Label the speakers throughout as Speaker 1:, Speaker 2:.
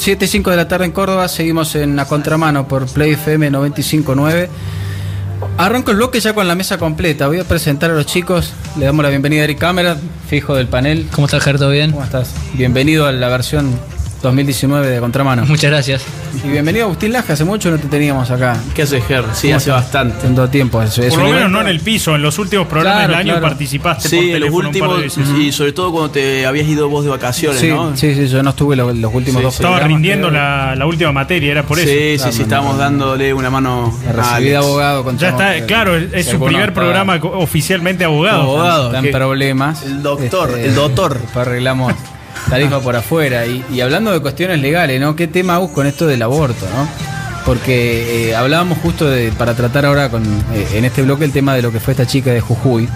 Speaker 1: 7:05 de la tarde en Córdoba, seguimos en A Contramano por Play FM 95.9. Arranco el bloque ya con la mesa completa. Voy a presentar a los chicos. Le damos la bienvenida a Eric Cámara, fijo del panel.
Speaker 2: ¿Cómo estás, Gerto? ¿Bien?
Speaker 1: ¿Cómo estás? Bienvenido a la versión 2019 de Contramano.
Speaker 2: Muchas gracias.
Speaker 1: Y bienvenido Agustín Laje, hace mucho no te teníamos acá.
Speaker 3: ¿Qué haces, Ger? Sí, hace bastante.
Speaker 1: En todo tiempo.
Speaker 4: Por lo menos no en el piso, en los últimos programas del año participaste por teléfono.
Speaker 3: Sí, los últimos, y sobre todo cuando te habías ido vos de vacaciones,
Speaker 1: sí,
Speaker 3: ¿no?
Speaker 1: Sí, yo no estuve los últimos dos
Speaker 4: Estaba
Speaker 1: programas.
Speaker 4: rindiendo la última materia, era por eso.
Speaker 3: Sí, estábamos dándole una mano
Speaker 1: a recibí de abogado.
Speaker 4: Ya está, claro, es su primer programa oficialmente abogado.
Speaker 1: Están problemas.
Speaker 3: El doctor.
Speaker 1: Arreglamos tarifa por afuera. Y hablando de cuestiones legales, ¿no? ¿Qué tema Agus con esto del aborto, no? Porque hablábamos justo para tratar ahora en este bloque el tema de lo que fue esta chica de Jujuy.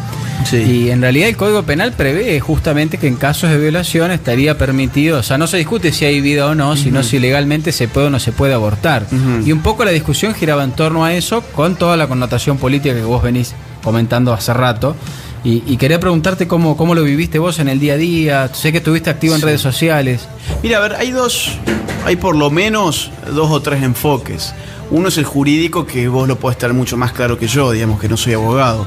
Speaker 3: Sí.
Speaker 1: Y en realidad el Código Penal prevé justamente que en casos de violación estaría permitido, o sea, no se discute si hay vida o no, sino si legalmente se puede o no se puede abortar. Y un poco la discusión giraba en torno a eso, con toda la connotación política que vos venís comentando hace rato. Y quería preguntarte cómo lo viviste vos en el día a día. Sé que estuviste activo en redes sociales.
Speaker 3: Mira, a ver, hay por lo menos 2 o 3 enfoques. Uno es el jurídico, que vos lo podés estar mucho más claro que yo, digamos que no soy abogado.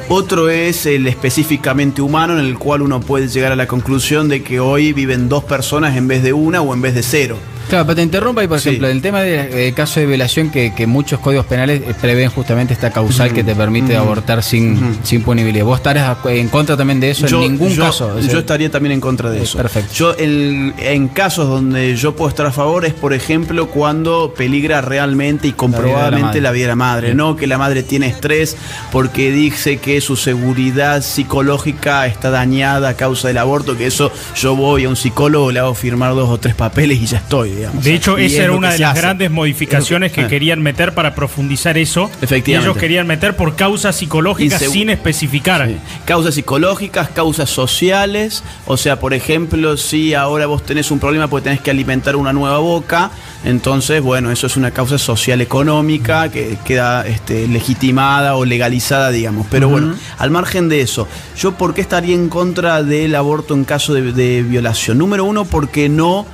Speaker 3: Otro es el específicamente humano, en el cual uno puede llegar a la conclusión de que hoy viven 2 personas en vez de una o en vez de 0.
Speaker 1: Claro, pero te interrumpo ahí, por ejemplo, el tema del caso de violación, que muchos códigos penales prevén justamente esta causal que te permite abortar sin punibilidad. ¿Vos estarás en contra también de eso? En ningún caso.
Speaker 3: Yo estaría también en contra de eso.
Speaker 1: Perfecto.
Speaker 3: Yo en casos donde yo puedo estar a favor es, por ejemplo, cuando peligra realmente y comprobadamente la vida de la madre. No que la madre tiene estrés porque dice que su seguridad psicológica está dañada a causa del aborto, que eso yo voy a un psicólogo, le hago firmar 2 o 3 papeles y ya estoy.
Speaker 4: De hecho, esa era una de las grandes modificaciones que querían meter para profundizar eso.
Speaker 3: Efectivamente.
Speaker 4: Ellos querían meter por causas psicológicas sin especificar.
Speaker 3: Sí. Causas psicológicas, causas sociales. O sea, por ejemplo, si ahora vos tenés un problema porque tenés que alimentar una nueva boca, entonces, bueno, eso es una causa social económica que queda legitimada o legalizada, digamos. Pero bueno, al margen de eso, ¿yo por qué estaría en contra del aborto en caso de violación? Número 1, porque no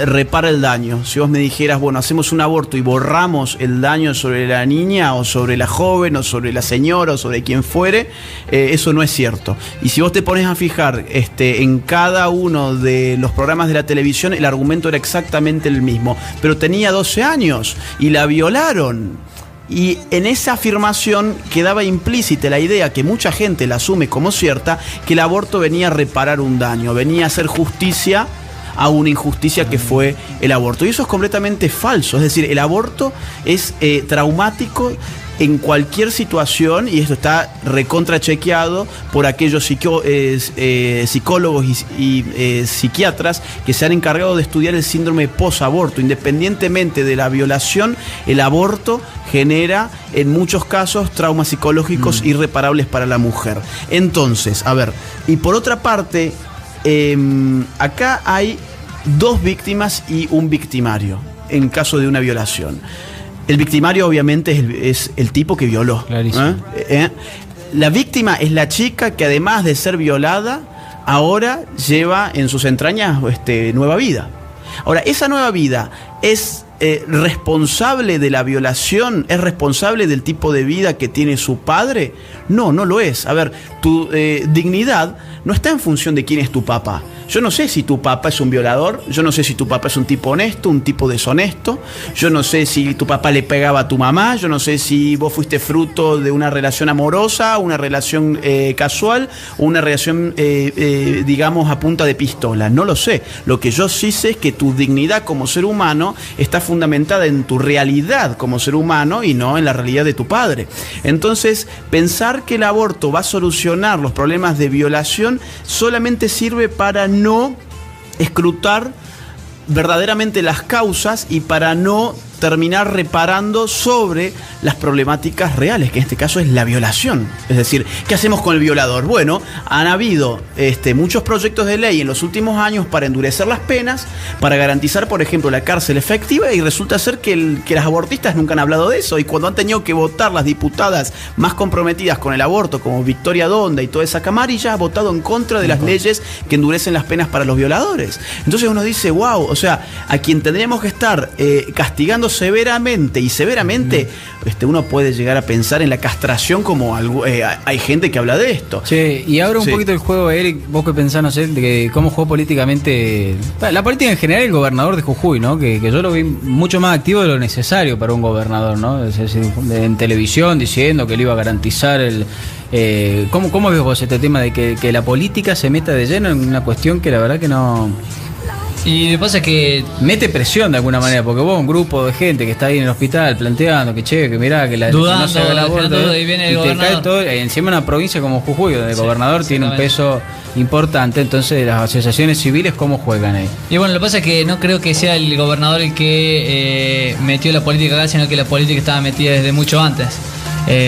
Speaker 3: repara el daño. Si vos me dijeras, bueno, hacemos un aborto y borramos el daño sobre la niña o sobre la joven o sobre la señora o sobre quien fuere, eso no es cierto. Y si vos te pones a fijar en cada uno de los programas de la televisión, el argumento era exactamente el mismo, pero tenía 12 años y la violaron. Y en esa afirmación quedaba implícita la idea, que mucha gente la asume como cierta, que el aborto venía a reparar un daño, venía a hacer justicia a una injusticia que fue el aborto. Y eso es completamente falso. Es decir, el aborto es traumático en cualquier situación, y esto está recontrachequeado por aquellos psicólogos y psiquiatras que se han encargado de estudiar el síndrome posaborto. Independientemente de la violación, el aborto genera en muchos casos traumas psicológicos irreparables para la mujer. Entonces, a ver, y por otra parte, acá hay 2 víctimas y un victimario en caso de una violación. El victimario obviamente es el tipo que violó.
Speaker 1: Clarísimo.
Speaker 3: La víctima es la chica que, además de ser violada, ahora lleva en sus entrañas nueva vida. Ahora, esa nueva vida es responsable de la violación, es responsable del tipo de vida que tiene su padre. No lo es. A ver, tu dignidad no está en función de quién es tu papá. Yo no sé si tu papá es un violador, yo no sé si tu papá es un tipo honesto, un tipo deshonesto, yo no sé si tu papá le pegaba a tu mamá, yo no sé si vos fuiste fruto de una relación amorosa, una relación casual, o una relación, digamos, a punta de pistola. No lo sé. Lo que yo sí sé es que tu dignidad como ser humano está fundamentada en tu realidad como ser humano y no en la realidad de tu padre. Entonces, pensar que el aborto va a solucionar los problemas de violación solamente sirve para no escrutar verdaderamente las causas y para no terminar reparando sobre las problemáticas reales, que en este caso es la violación. Es decir, ¿qué hacemos con el violador? Bueno, han habido muchos proyectos de ley en los últimos años para endurecer las penas, para garantizar, por ejemplo, la cárcel efectiva, y resulta ser que las abortistas nunca han hablado de eso, y cuando han tenido que votar las diputadas más comprometidas con el aborto, como Victoria Donda y toda esa camarilla, ha votado en contra de las leyes que endurecen las penas para los violadores. Entonces uno dice, wow, o sea, a quien tendríamos que estar castigando severamente, y severamente uno puede llegar a pensar en la castración, como algo, hay gente que habla de esto.
Speaker 1: Sí, y ahora un poquito el juego, Eric, vos que pensás, no sé, de que cómo jugó políticamente, la política en general, el gobernador de Jujuy, ¿no? Que yo lo vi mucho más activo de lo necesario para un gobernador, ¿no? Es decir, en televisión diciendo que le iba a garantizar el... ¿Cómo ves vos este tema de que la política se meta de lleno en una cuestión que la verdad que no...
Speaker 2: Y lo que pasa es que
Speaker 1: mete presión de alguna manera, porque vos, un grupo de gente que está ahí en el hospital planteando que mirá, que
Speaker 2: dudando,
Speaker 1: no se haga el aborto,
Speaker 2: y viene el
Speaker 1: y te
Speaker 2: gobernador.
Speaker 1: cae todo, encima una provincia como Jujuy, donde el gobernador tiene un peso importante. Entonces las asociaciones civiles, ¿cómo juegan ahí?
Speaker 2: Y bueno, lo que pasa es que no creo que sea el gobernador el que metió la política acá, sino que la política estaba metida desde mucho antes.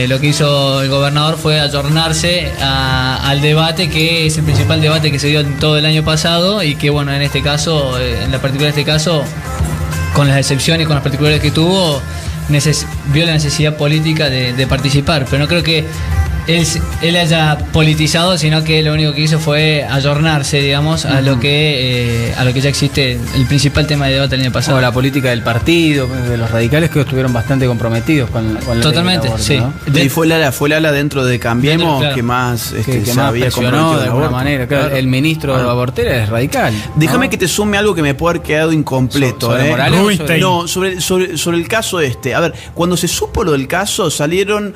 Speaker 2: Lo que hizo el gobernador fue ayornarse al debate, que es el principal debate que se dio en todo el año pasado, y que bueno, en este caso, en la particular de este caso, con las excepciones y con las particularidades que tuvo, vio la necesidad política de participar, pero no creo que él haya politizado, sino que lo único que hizo fue ayornarse, digamos, a lo que ya existe, el principal tema de debate el año pasado.
Speaker 1: O la política del partido, de los radicales, que estuvieron bastante comprometidos con la
Speaker 2: totalmente,
Speaker 1: aborto,
Speaker 2: sí.
Speaker 1: ¿no?
Speaker 3: Y fue la ala dentro de Cambiemos
Speaker 2: claro,
Speaker 3: que más
Speaker 1: que
Speaker 3: se
Speaker 1: más
Speaker 3: había
Speaker 1: presionó
Speaker 3: comprometido
Speaker 1: de alguna manera. Claro, el ministro de Abortera es radical, ¿no?
Speaker 3: Déjame que te sume algo que me puede haber quedado incompleto.
Speaker 1: ¿Sobre Morales?
Speaker 3: Sobre el caso A ver, cuando se supo lo del caso, salieron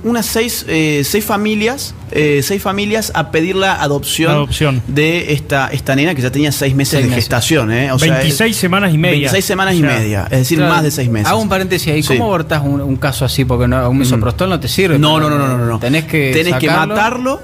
Speaker 3: unas seis familias a pedir la adopción de esta nena, que ya tenía 6 meses de gestación. O sea,
Speaker 4: 26 semanas y media.
Speaker 3: 26 semanas y media, es decir,
Speaker 1: claro,
Speaker 3: más de 6 meses.
Speaker 1: Hago un paréntesis ahí. ¿Cómo abortás un caso así? Porque un misoprostol no te sirve.
Speaker 3: No.
Speaker 1: Tenés que
Speaker 3: matarlo,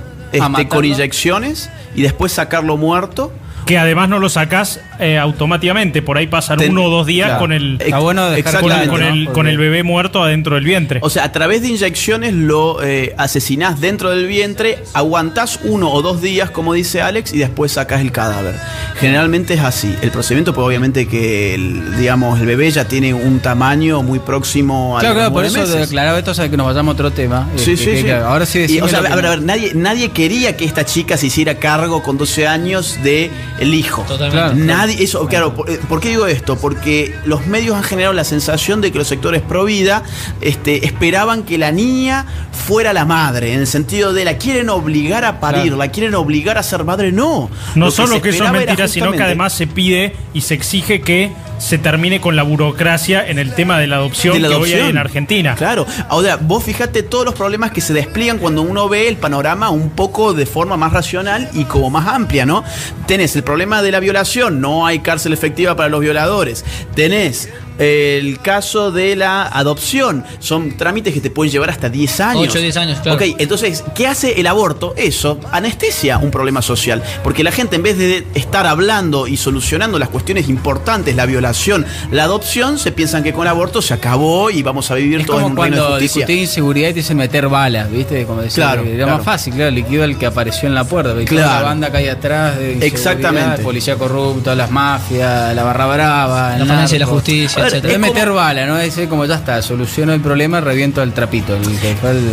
Speaker 3: con inyecciones, y después sacarlo muerto.
Speaker 4: Que además no lo sacás automáticamente, por ahí pasan 1 o 2 días, claro, con el con el bebé muerto adentro del vientre.
Speaker 3: O sea, a través de inyecciones lo asesinás dentro del vientre, aguantás 1 o 2 días, como dice Alex, y después sacás el cadáver. Generalmente es así. El procedimiento, pues obviamente que el bebé ya tiene un tamaño muy próximo al
Speaker 1: Claro, por eso declaraba esto, o sea, que nos vayamos a otro tema.
Speaker 3: Sí.
Speaker 1: Ahora sí decimos.
Speaker 3: A ver, nadie quería que esta chica se hiciera cargo con 12 años de el hijo.
Speaker 2: Totalmente.
Speaker 3: Nadie, eso, claro, ¿por qué digo esto? Porque los medios han generado la sensación de que los sectores pro vida esperaban que la niña fuera la madre, en el sentido de la quieren obligar a parir, claro, la quieren obligar a ser madre. No
Speaker 4: solo que eso es mentira, sino que además se pide y se exige que se termine con la burocracia en el tema de la adopción, que hoy hay en Argentina.
Speaker 3: Claro, ahora vos fíjate todos los problemas que se despliegan cuando uno ve el panorama un poco de forma más racional y como más amplia, ¿no? Tenés el problema de la violación, no hay cárcel efectiva para los violadores. Tenés el caso de la adopción, son trámites que te pueden llevar hasta 10 años.
Speaker 2: 8 o 10 años, claro.
Speaker 3: Ok, entonces, ¿qué hace el aborto? Eso anestesia un problema social, porque la gente, en vez de estar hablando y solucionando las cuestiones importantes, la violación, la adopción, se piensan que con el aborto se acabó y vamos a vivir todos en un reino de justicia.
Speaker 1: Es como cuando discutís inseguridad y te dicen meter balas, ¿viste? Como decir,
Speaker 3: claro,
Speaker 1: era más fácil, claro, liquidó el que apareció en la puerta, ¿viste?
Speaker 3: Claro.
Speaker 1: La banda que hay atrás de
Speaker 3: exactamente,
Speaker 1: policía corrupta, las mafias, la barra brava,
Speaker 2: la financia de la justicia, etc.
Speaker 1: Es meter bala, ¿no? Es como ya está, soluciono el problema, reviento al trapito.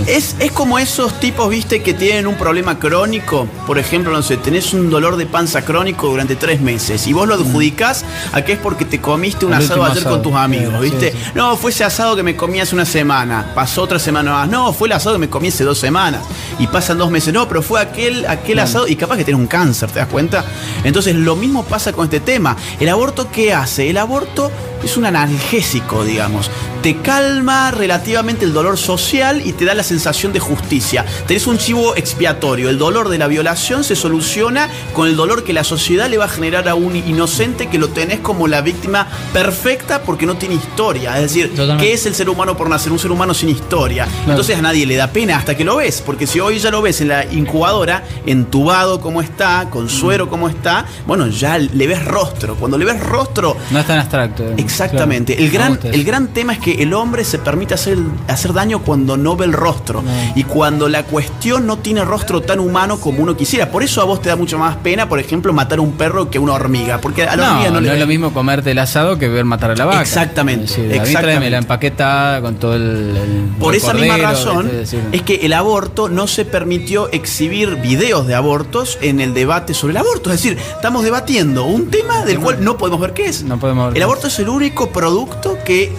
Speaker 3: Es como esos tipos, ¿viste? Que tienen un problema crónico. Por ejemplo, no sé, tenés un dolor de panza crónico durante 3 meses y vos lo adjudicás a que es porque te comiste un asado ayer con tus amigos, ¿viste? Sí. No, fue ese asado que me comí hace una semana, pasó otra semana más. No, fue el asado que me comí hace 2 semanas y pasan 2 meses. No, pero fue aquel asado, y capaz que tenés un cáncer, ¿te das cuenta? Entonces lo mismo pasa con este tema. ¿El aborto qué hace? El aborto es un analgésico, digamos. Te calma relativamente el dolor social y te da la sensación de justicia. Tenés un chivo expiatorio. El dolor de la violación se soluciona con el dolor que la sociedad le va a generar a un inocente, que lo tenés como la víctima perfecta porque no tiene historia. Es decir, totalmente. ¿Qué es el ser humano por nacer? Un ser humano sin historia. Claro. Entonces a nadie le da pena hasta que lo ves, porque si hoy ya lo ves en la incubadora, entubado como está, con suero como está, bueno, ya le ves rostro. Cuando le ves rostro...
Speaker 1: No es tan abstracto.
Speaker 3: Exactamente. Exactamente. El gran tema es que el hombre se permite hacer daño cuando no ve el rostro. Y cuando la cuestión no tiene rostro tan humano como uno quisiera. Por eso a vos te da mucho más pena, por ejemplo, matar a un perro que a una hormiga. Porque a la hormiga
Speaker 1: no es lo mismo comerte el asado que ver matar a la vaca.
Speaker 3: Exactamente.
Speaker 1: Es decir, a mí tráeme la empaquetada con todo el
Speaker 3: por esa
Speaker 1: cordero,
Speaker 3: misma razón es que el aborto no se permitió exhibir videos de abortos en el debate sobre el aborto. Es decir, estamos debatiendo un tema del cual no podemos ver qué es.
Speaker 1: No podemos ver.
Speaker 3: El aborto es el único producto que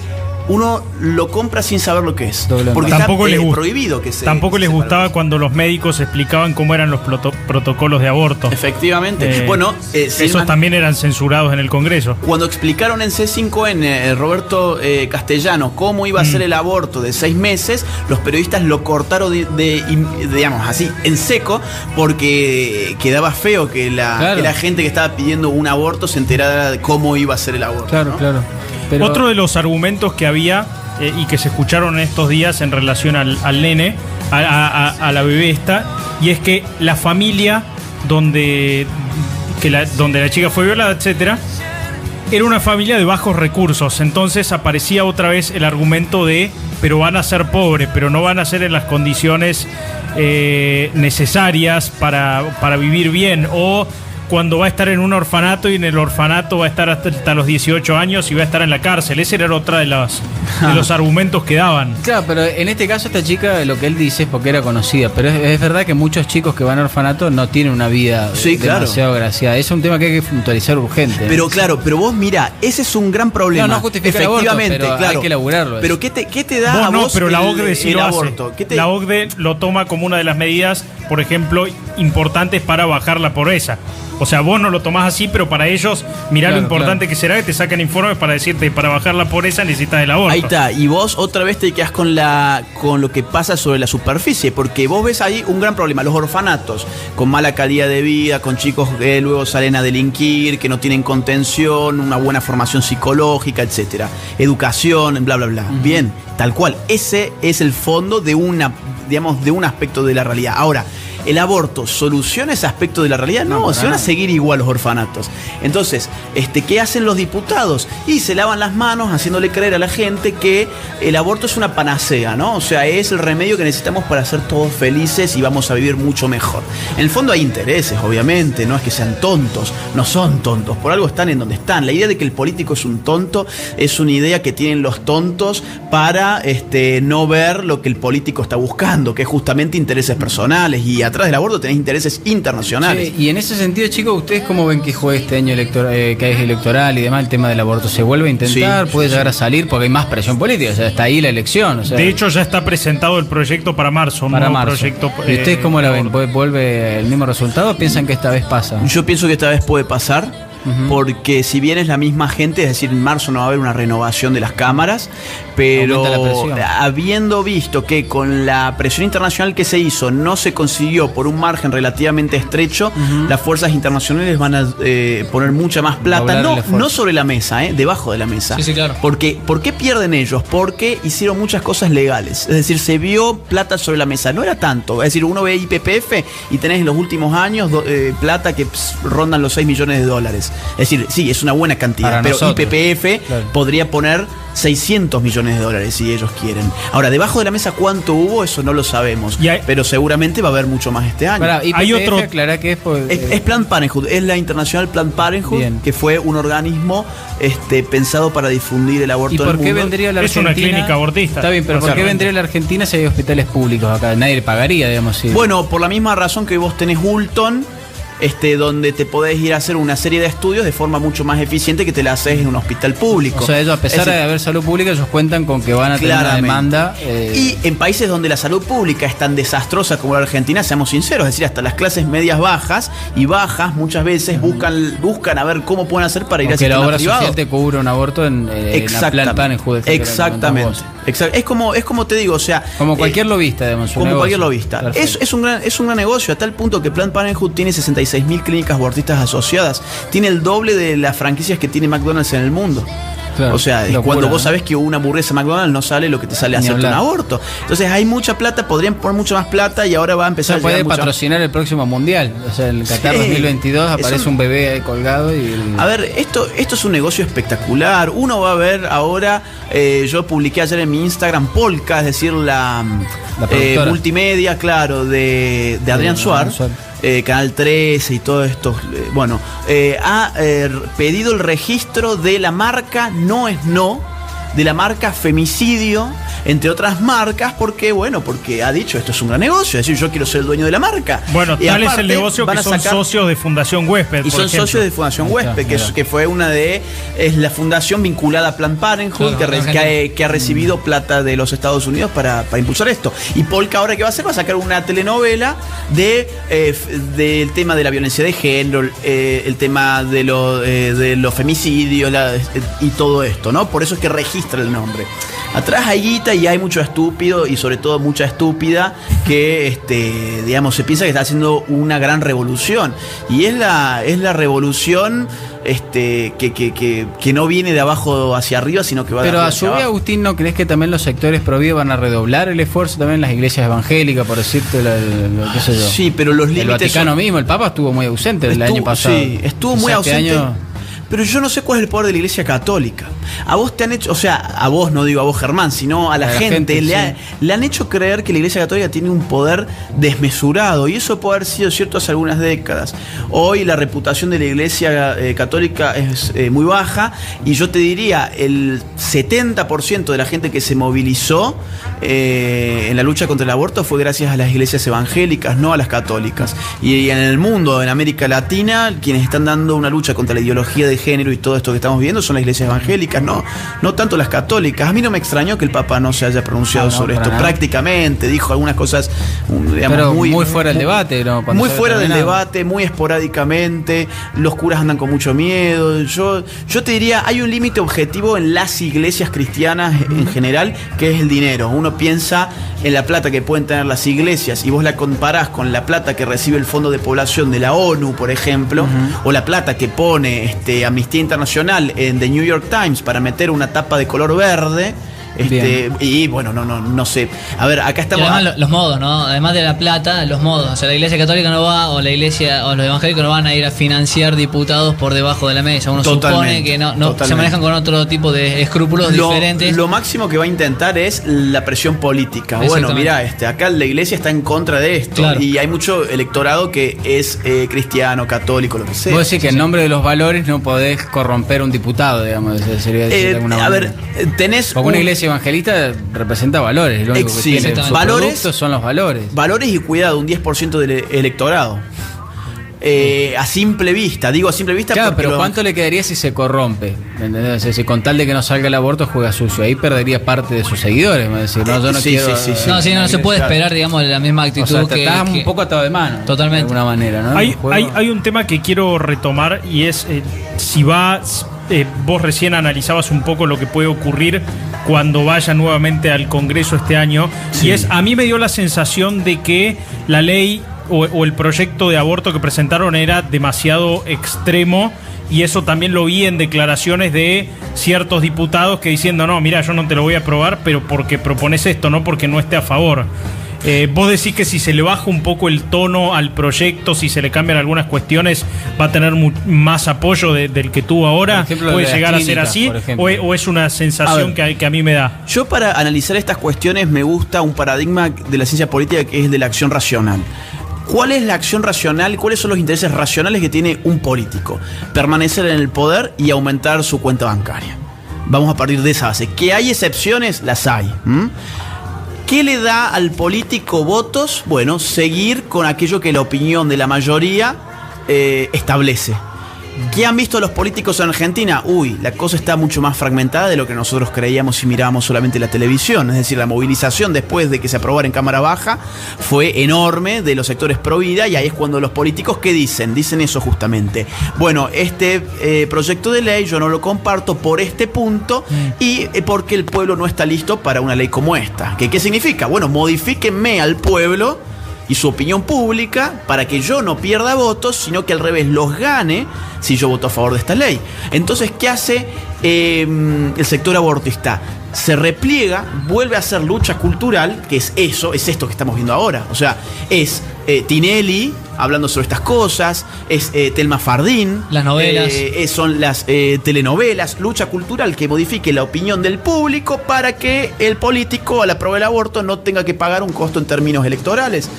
Speaker 3: uno lo compra sin saber lo que es. Porque
Speaker 4: tampoco
Speaker 3: está prohibido que se...
Speaker 4: Tampoco les gustaba cuando los médicos explicaban cómo eran los protocolos de aborto.
Speaker 3: Efectivamente.
Speaker 4: Esos también eran censurados en el Congreso.
Speaker 3: Cuando explicaron en C5N, Roberto Castellano, cómo iba a ser el aborto de 6 meses, los periodistas lo cortaron digamos así, en seco, porque quedaba feo que la gente que estaba pidiendo un aborto se enterara de cómo iba a ser el aborto.
Speaker 1: Claro,
Speaker 3: ¿no?
Speaker 1: claro.
Speaker 4: Pero otro de los argumentos que había y que se escucharon en estos días en relación al nene, a la bebé esta, y es que la familia donde la chica fue violada, etcétera, era una familia de bajos recursos. Entonces aparecía otra vez el argumento de pero van a ser pobres, pero no van a ser en las condiciones necesarias para vivir bien, o cuando va a estar en un orfanato y en el orfanato va a estar hasta los 18 años y va a estar en la cárcel. Ese era otro de los argumentos que daban.
Speaker 1: Claro, pero en este caso esta chica, lo que él dice es porque era conocida, pero es verdad que muchos chicos que van a orfanato no tienen una vida demasiado graciada. Es un tema que hay que puntualizar urgente.
Speaker 3: Pero pero vos mira, ese es un gran problema.
Speaker 1: No justifica efectivamente, el aborto, pero hay que elaborarlo.
Speaker 3: Pero ¿qué te da a vos
Speaker 4: pero la OCDE sí lo
Speaker 3: aborto?
Speaker 4: Hace. La OCDE lo toma como una de las medidas, por ejemplo, importantes para bajar la pobreza. O sea, vos no lo tomás así, pero para ellos, mirá lo importante que será que te sacan informes para decirte para bajar la pobreza necesitas el aborto.
Speaker 3: Ahí está, y vos otra vez te quedás con lo que pasa sobre la superficie, porque vos ves ahí un gran problema, los orfanatos, con mala calidad de vida, con chicos que luego salen a delinquir, que no tienen contención, una buena formación psicológica, etcétera, educación, bla, bla, bla. Bien, tal cual, ese es el fondo de un aspecto de la realidad. Ahora, ¿el aborto soluciona ese aspecto de la realidad? No, se van a seguir igual los orfanatos. Entonces, ¿qué hacen los diputados? Y se lavan las manos haciéndole creer a la gente que el aborto es una panacea, ¿no? O sea, es el remedio que necesitamos para ser todos felices y vamos a vivir mucho mejor. En el fondo hay intereses, obviamente, no es que sean tontos, no son tontos, por algo están en donde están. La idea de que el político es un tonto es una idea que tienen los tontos para no ver lo que el político está buscando, que es justamente intereses personales, y atrás del aborto tenés intereses internacionales.
Speaker 1: Sí, y en ese sentido, chicos, ¿ustedes cómo ven que juega este año que es electoral y demás el tema del aborto? ¿Se vuelve a intentar? ¿Puede llegar a salir? Porque hay más presión política, o sea, está ahí la elección. O sea,
Speaker 4: de hecho, ya está presentado el proyecto para marzo. Proyecto,
Speaker 1: ¿y ustedes cómo la ven? ¿Vuelve el mismo resultado o piensan que esta vez pasa?
Speaker 3: Yo pienso que esta vez puede pasar. Porque si bien es la misma gente, es decir, en marzo no va a haber una renovación de las cámaras, pero habiendo visto que con la presión internacional que se hizo no se consiguió por un margen relativamente estrecho, las fuerzas internacionales van a poner mucha más plata, no sobre la mesa, debajo de la mesa.
Speaker 2: Sí, claro.
Speaker 3: Porque, ¿por qué pierden ellos? Porque hicieron muchas cosas legales, es decir, se vio plata sobre la mesa, no era tanto, es decir, uno ve IPPF y tenés en los últimos años plata que rondan los $6 millones. Es decir, sí, es una buena cantidad,
Speaker 1: para
Speaker 3: pero
Speaker 1: nosotros,
Speaker 3: IPPF podría poner $600 millones si ellos quieren. Ahora, debajo de la mesa cuánto hubo, eso no lo sabemos, pero seguramente va a haber mucho más este año.
Speaker 1: Hay otro, aclara que
Speaker 3: es Planned Parenthood, es la International Planned Parenthood, que fue un organismo pensado para difundir el aborto.
Speaker 1: ¿Y por qué vendría la Argentina?
Speaker 4: Es una clínica abortista.
Speaker 1: Está bien, pero ¿por qué vendría la Argentina si hay hospitales públicos acá? Nadie le pagaría, digamos. Si...
Speaker 3: Bueno, por la misma razón que vos tenés Hulton, donde te podés ir a hacer una serie de estudios de forma mucho más eficiente que te la haces en un hospital público.
Speaker 1: O sea, ellos, a pesar de haber salud pública, ellos cuentan con que van a tener una demanda.
Speaker 3: Y en países donde la salud pública es tan desastrosa como la Argentina, seamos sinceros, es decir, hasta las clases medias bajas y bajas muchas veces buscan a ver cómo pueden hacer para ir a sistema privado. Que la obra social
Speaker 1: te cubre un aborto en la Planned Parenthood.
Speaker 3: Exactamente. Es como te digo, o sea...
Speaker 1: Como cualquier lobista, digamos.
Speaker 3: Como cualquier lobista. Es un gran negocio, a tal punto que Planned Parenthood tiene 66.000 clínicas abortistas asociadas. Tiene el doble de las franquicias que tiene McDonald's en el mundo.
Speaker 1: Claro,
Speaker 3: o sea, es
Speaker 1: locura,
Speaker 3: cuando vos
Speaker 1: ¿no?
Speaker 3: sabés que una hamburguesa McDonald's no sale lo que te sale
Speaker 1: Ni
Speaker 3: hacerte un
Speaker 1: hablar.
Speaker 3: aborto. Entonces hay mucha plata, podrían poner mucha más plata y ahora va a empezar
Speaker 1: Se
Speaker 3: a llegar
Speaker 1: puede
Speaker 3: mucha-
Speaker 1: patrocinar el próximo mundial. O sea, el Qatar
Speaker 3: Sí,
Speaker 1: 2022 aparece
Speaker 3: es
Speaker 1: un bebé ahí colgado y.
Speaker 3: A ver, esto es un negocio espectacular. Uno va a ver ahora, yo publiqué ayer en mi Instagram Polka, es decir, la
Speaker 1: productora.
Speaker 3: multimedia, claro, de Adrián Suar. Canal 13 y todo esto, ha pedido el registro de la marca No es No, de la marca Femicidio, entre otras marcas, porque ha dicho esto es un gran negocio, es decir, yo quiero ser el dueño de la marca.
Speaker 4: Bueno,
Speaker 3: Y
Speaker 4: tal es
Speaker 3: aparte,
Speaker 4: el negocio
Speaker 3: van
Speaker 4: que
Speaker 3: a
Speaker 4: son
Speaker 3: sacar-
Speaker 4: socios de Fundación Huésped.
Speaker 3: y
Speaker 4: por
Speaker 3: son
Speaker 4: ejemplo.
Speaker 3: socios de Fundación Huésped, que fue es la fundación vinculada a Planned Parenthood,
Speaker 2: Claro,
Speaker 3: que ha recibido plata de los Estados Unidos para impulsar esto. Y Polka ahora ¿qué va a hacer? Va a sacar una telenovela del tema de la violencia de género, el tema de los femicidios y todo esto, ¿no? Por eso es que registra el nombre. Atrás hay guita y hay mucho estúpido y sobre todo mucha estúpida que se piensa que está haciendo una gran revolución. Y es la revolución que no viene de abajo hacia arriba, sino que va de
Speaker 1: Pero
Speaker 3: arriba
Speaker 1: a su
Speaker 3: hacia
Speaker 1: vez,
Speaker 3: abajo.
Speaker 1: Agustín, ¿no crees que también los sectores pro vida van a redoblar el esfuerzo también en las iglesias evangélicas, por decirte, qué sé yo?
Speaker 3: Sí, pero los
Speaker 1: El
Speaker 3: límites
Speaker 1: Vaticano
Speaker 3: son-
Speaker 1: mismo, el Papa estuvo muy ausente el año pasado.
Speaker 3: Sí, estuvo
Speaker 1: O
Speaker 3: muy
Speaker 1: sea, este
Speaker 3: ausente.
Speaker 1: año-
Speaker 3: Pero yo no sé cuál es el poder de la Iglesia Católica. A vos te han hecho, o sea, a vos no digo a vos Germán, sino a la gente, le han hecho creer que la Iglesia Católica tiene un poder desmesurado y eso puede haber sido cierto hace algunas décadas. Hoy la reputación de la Iglesia Católica es muy baja y yo te diría el 70% de la gente que se movilizó en la lucha contra el aborto fue gracias a las iglesias evangélicas, no a las católicas. Y en el mundo, en América Latina, quienes están dando una lucha contra la ideología de género y todo esto que estamos viendo son las iglesias evangélicas, no tanto las católicas. A mí no me extrañó que el Papa no se haya pronunciado sobre
Speaker 1: para
Speaker 3: esto.
Speaker 1: nada.
Speaker 3: Prácticamente dijo algunas cosas, digamos,
Speaker 1: Pero muy fuera del debate, ¿no? Cuando
Speaker 3: Muy
Speaker 1: se
Speaker 3: fuera del
Speaker 1: determinaba.
Speaker 3: debate, muy esporádicamente. Los curas andan con mucho miedo. Yo te diría, hay un límite objetivo en las iglesias cristianas en general, que es el dinero. Uno piensa en la plata que pueden tener las iglesias y vos la comparás con la plata que recibe el Fondo de Población de la ONU, por ejemplo, o la plata que pone Amnistía Internacional en The New York Times para meter una tapa de color verde. Y bueno, no sé. A ver, acá
Speaker 2: Y
Speaker 3: estamos.
Speaker 2: además los modos, ¿no? Además de la plata, los modos. O sea, la iglesia católica no va, o la iglesia, o los evangélicos no van a ir a financiar diputados por debajo de la mesa. Uno supone que no se
Speaker 3: totalmente.
Speaker 2: manejan con otro tipo de escrúpulos diferentes.
Speaker 3: Lo máximo que va a intentar es la presión política. Bueno, mira, acá la iglesia está en contra de esto.
Speaker 2: Claro.
Speaker 3: Y hay mucho electorado que es cristiano, católico, lo que sea.
Speaker 1: Vos decís que en nombre de los valores no podés corromper un diputado, digamos, sería decir de alguna
Speaker 3: a
Speaker 1: manera.
Speaker 3: ver, tenés
Speaker 1: Porque una iglesia evangelista representa valores, lo único que tiene
Speaker 2: Exactamente.
Speaker 1: sus
Speaker 3: Valores-
Speaker 1: productos son los valores.
Speaker 3: valores y cuidado, un 10% del electorado. A simple vista, digo a simple vista
Speaker 1: Claro,
Speaker 3: porque
Speaker 1: pero
Speaker 3: lo-
Speaker 1: ¿cuánto le quedaría si se corrompe? ¿Me entendés? O sea, si con tal de que no salga el aborto juega sucio, ahí perdería parte de sus seguidores. Me decir, no, yo no
Speaker 3: Sí,
Speaker 1: quiero.
Speaker 3: sí, sí,
Speaker 2: No, se puede
Speaker 3: claro.
Speaker 2: esperar, digamos, la misma actitud
Speaker 1: O sea,
Speaker 2: que.
Speaker 1: estás un poco atado de mano.
Speaker 2: Totalmente.
Speaker 1: De alguna manera, ¿no?
Speaker 4: Hay,
Speaker 1: El juego-
Speaker 4: hay un tema que quiero retomar y es si vos recién analizabas un poco lo que puede ocurrir cuando vaya nuevamente al Congreso este año.
Speaker 3: Sí.
Speaker 4: Y a mí me dio la sensación de que la ley o el proyecto de aborto que presentaron era demasiado extremo. Y eso también lo vi en declaraciones de ciertos diputados que diciendo, no, mira, yo no te lo voy a aprobar, pero porque propones esto, no porque no esté a favor. Vos decís que si se le baja un poco el tono al proyecto, si se le cambian algunas cuestiones, va a tener más apoyo del que tuvo ahora.
Speaker 1: Por ejemplo,
Speaker 4: ¿Puede
Speaker 1: de las
Speaker 4: llegar a ser
Speaker 1: clínicas,
Speaker 4: así?
Speaker 1: por ejemplo.
Speaker 4: O es una sensación que a mí me da?
Speaker 3: Yo para analizar estas cuestiones me gusta un paradigma de la ciencia política que es el de la acción racional. ¿Cuál es la acción racional? ¿Cuáles son los intereses racionales que tiene un político? Permanecer en el poder y aumentar su cuenta bancaria. Vamos a partir de esa base. ¿Que hay excepciones? Las hay. ¿Qué le da al político votos? Bueno, seguir con aquello que la opinión de la mayoría establece. ¿Qué han visto los políticos en Argentina? Uy, la cosa está mucho más fragmentada de lo que nosotros creíamos si mirábamos solamente la televisión. Es decir, la movilización después de que se aprobara en Cámara Baja fue enorme de los sectores pro vida y ahí es cuando los políticos, ¿qué dicen? Dicen eso justamente. Bueno, este proyecto de ley yo no lo comparto por este punto y porque el pueblo no está listo para una ley como esta. ¿Qué significa? Bueno, modifíquenme al pueblo y su opinión pública para que yo no pierda votos, sino que al revés los gane si yo voto a favor de esta ley. Entonces, ¿qué hace el sector abortista? Se repliega, vuelve a hacer lucha cultural, que es eso, es esto que estamos viendo ahora. O sea, es Tinelli hablando sobre estas cosas, es Telma Fardín,
Speaker 2: las novelas,
Speaker 3: son las telenovelas, lucha cultural que modifique la opinión del público para que el político, al aprobar el aborto, no tenga que pagar un costo en términos electorales.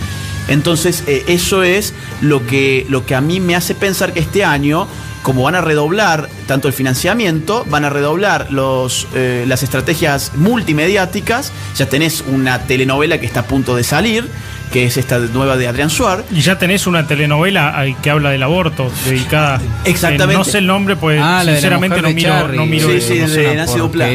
Speaker 3: Entonces, eso es lo que a mí me hace pensar que este año, como van a redoblar tanto el financiamiento, van a redoblar las estrategias multimediáticas. Ya tenés una telenovela que está a punto de salir, que es esta nueva de Adrián Suar.
Speaker 4: Y ya tenés una telenovela que habla del aborto, dedicada.
Speaker 3: Exactamente.
Speaker 4: No sé el nombre, pues sinceramente no miro.
Speaker 3: Sí, de Nancy Duplá.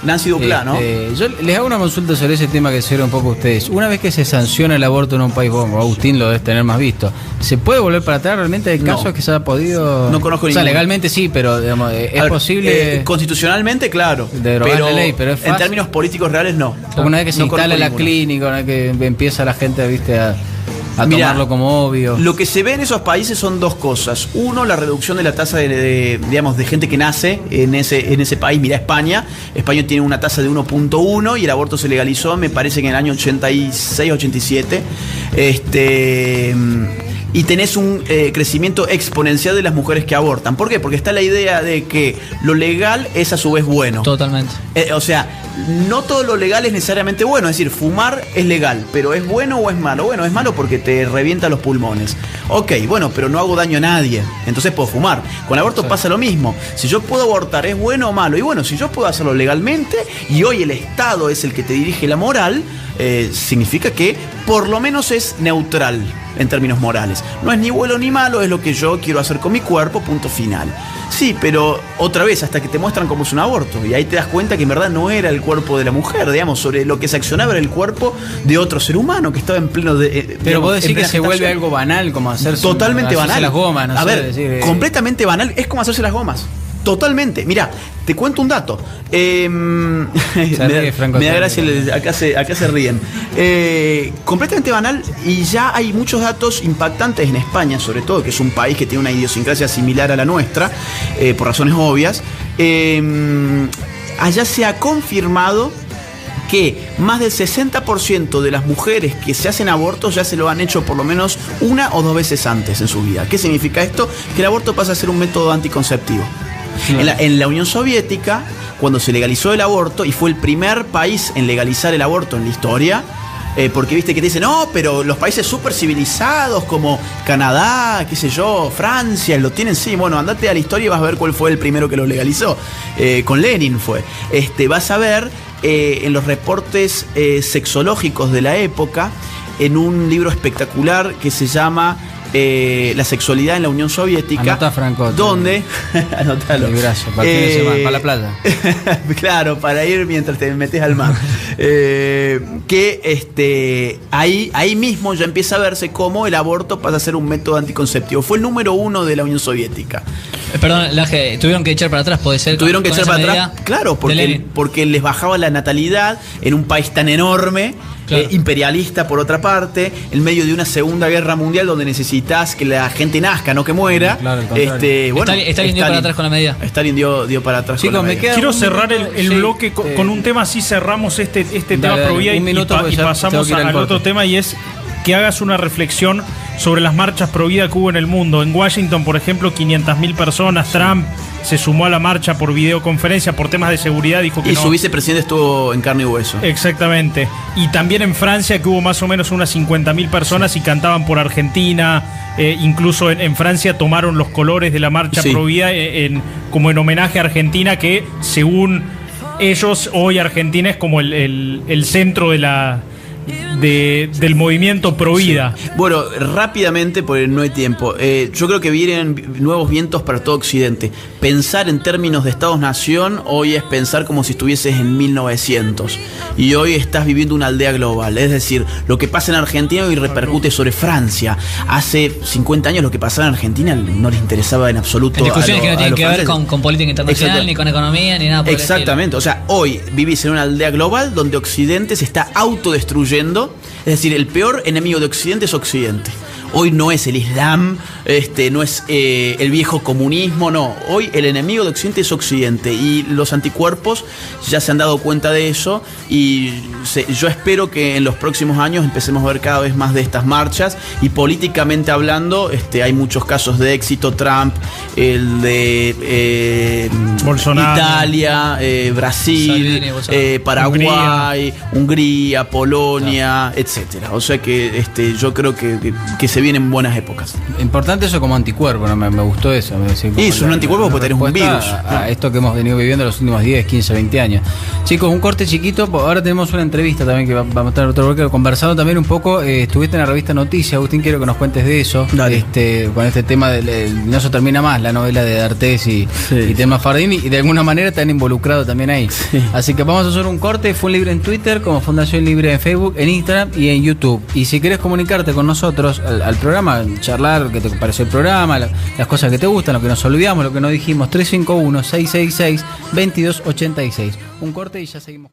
Speaker 3: Nancy Duplá, ¿no?
Speaker 1: Yo les hago una consulta sobre ese tema que hicieron un poco ustedes. Una vez que se sanciona el aborto en un país, bueno, Agustín lo debes tener más visto, ¿se puede volver para atrás? ¿Realmente hay casos que se ha podido...?
Speaker 3: No conozco
Speaker 1: ninguno. O sea, legalmente sí, pero digamos, es posible...
Speaker 3: constitucionalmente, claro.
Speaker 1: Derogar la ley, pero es fácil.
Speaker 3: En términos políticos reales, no.
Speaker 1: Porque una vez que se instala la clínica, una vez que empieza la gente, viste, a tomarlo como obvio.
Speaker 3: Lo que se ve en esos países son dos cosas. Uno, la reducción de la tasa de gente que nace en ese país. Mira, España tiene una tasa de 1.1 y el aborto se legalizó, me parece que en el año 86, 87. Y tenés un crecimiento exponencial de las mujeres que abortan. ¿Por qué? Porque está la idea de que lo legal es a su vez bueno.
Speaker 2: Totalmente.
Speaker 3: O sea, no todo lo legal es necesariamente bueno. Es decir, fumar es legal, pero ¿es bueno o es malo? Bueno, es malo porque te revienta los pulmones. Ok, bueno, pero no hago daño a nadie, entonces puedo fumar. Con el aborto pasa lo mismo. Si yo puedo abortar, ¿es bueno o malo? Y bueno, si yo puedo hacerlo legalmente y hoy el Estado es el que te dirige la moral, significa que por lo menos es neutral en términos morales. No es ni bueno ni malo, es lo que yo quiero hacer con mi cuerpo, punto final. Sí, pero otra vez, hasta que te muestran cómo es un aborto, y ahí te das cuenta que en verdad no era el cuerpo de la mujer, digamos, sobre lo que se accionaba era el cuerpo de otro ser humano que estaba en pleno de...
Speaker 1: pero vos decís que se vuelve algo banal, como hacerse...
Speaker 3: Totalmente banal.
Speaker 1: Las gomas, no
Speaker 3: a
Speaker 1: sé,
Speaker 3: ver,
Speaker 1: decir,
Speaker 3: completamente banal, es como hacerse las gomas. Totalmente. Mirá, te cuento un dato. Me da gracia, acá se ríen. Completamente banal, y ya hay muchos datos impactantes en España, sobre todo, que es un país que tiene una idiosincrasia similar a la nuestra, por razones obvias. Allá se ha confirmado que más del 60% de las mujeres que se hacen abortos ya se lo han hecho por lo menos una o dos veces antes en su vida. ¿Qué significa esto? Que el aborto pasa a ser un método anticonceptivo. Sí. En la Unión Soviética, cuando se legalizó el aborto, y fue el primer país en legalizar el aborto en la historia, porque viste que te dicen, no, pero los países súper civilizados como Canadá, qué sé yo, Francia, lo tienen, sí, bueno, andate a la historia y vas a ver cuál fue el primero que lo legalizó. Con Lenin fue. Vas a ver en los reportes sexológicos de la época, en un libro espectacular que se llama La sexualidad en la Unión Soviética.
Speaker 1: Anota, Franco.
Speaker 3: ¿Dónde? Anotalo.
Speaker 1: Para la playa.
Speaker 3: Claro, para ir mientras te metes al mar. Ahí mismo ya empieza a verse cómo el aborto pasa a ser un método anticonceptivo. Fue el número 1 de la Unión Soviética.
Speaker 2: Perdón, Laje, tuvieron que echar para atrás, puede ser.
Speaker 3: Tuvieron que echar para atrás, claro, porque les bajaba la natalidad en un país tan enorme. Claro. Imperialista por otra parte, en medio de una segunda guerra mundial donde necesitas que la gente nazca, no que muera.
Speaker 1: Claro,
Speaker 2: Stalin dio para atrás con la medida.
Speaker 3: Stalin dio para atrás. Chicos,
Speaker 4: con la medida. Quiero cerrar el bloque con un tema, así cerramos este tema pro vida y pasamos al otro tema, y es que hagas una reflexión sobre las marchas pro vida que hubo en el mundo. En Washington, por ejemplo, 500.000 personas. Trump se sumó a la marcha por videoconferencia por temas de seguridad, dijo que
Speaker 3: y no. Su vicepresidente estuvo en carne y hueso.
Speaker 4: Exactamente. Y también en Francia, que hubo más o menos unas 50.000 personas y cantaban por Argentina. Incluso en Francia tomaron los colores de la marcha pro vida como en homenaje a Argentina, que según ellos hoy Argentina es como el centro del movimiento pro vida.
Speaker 3: Sí. Bueno, rápidamente, porque no hay tiempo. Yo creo que vienen nuevos vientos para todo Occidente. Pensar en términos de Estados-nación hoy es pensar como si estuvieses en 1900. Y hoy estás viviendo una aldea global. Es decir, lo que pasa en Argentina hoy repercute sobre Francia. Hace 50 años lo que pasaba en Argentina no les interesaba en absoluto.
Speaker 2: En discusiones que no tienen que ver con política internacional, ni con economía, ni nada por
Speaker 3: Exactamente. O sea, hoy vivís en una aldea global donde Occidente se está autodestruyendo. Es decir, el peor enemigo de Occidente es Occidente. Hoy no es el Islam, no es el viejo comunismo, no. Hoy el enemigo de Occidente es Occidente y los anticuerpos ya se han dado cuenta de eso y yo espero que en los próximos años empecemos a ver cada vez más de estas marchas y políticamente hablando hay muchos casos de éxito. Trump, el de
Speaker 4: Bolsonaro,
Speaker 3: Italia, Brasil, Paraguay, Hungría, Polonia, etcétera. O sea que yo creo que se vienen buenas épocas.
Speaker 1: Importante eso como anticuerpo, ¿no? Me gustó eso.
Speaker 3: Y es un anticuerpo porque tenés un virus.
Speaker 1: A esto que hemos venido viviendo los últimos 10, 15, 20 años. Chicos, un corte chiquito. Ahora tenemos una entrevista también que vamos a estar otro bloque conversando también un poco. Estuviste en la revista Noticias, Agustín, quiero que nos cuentes de eso.
Speaker 3: Dale.
Speaker 1: Con este tema del No se termina más, la novela de D'Artés y Tema Fardini, y de alguna manera te han involucrado también ahí. Sí. Así que vamos a hacer un corte. Fue Libre en Twitter, como Fundación Libre en Facebook, en Instagram y en YouTube. Y si querés comunicarte con nosotros al programa, charlar qué te pareció el programa, las cosas que te gustan, lo que nos olvidamos, lo que no dijimos, 351-666-2286. Un corte y ya seguimos.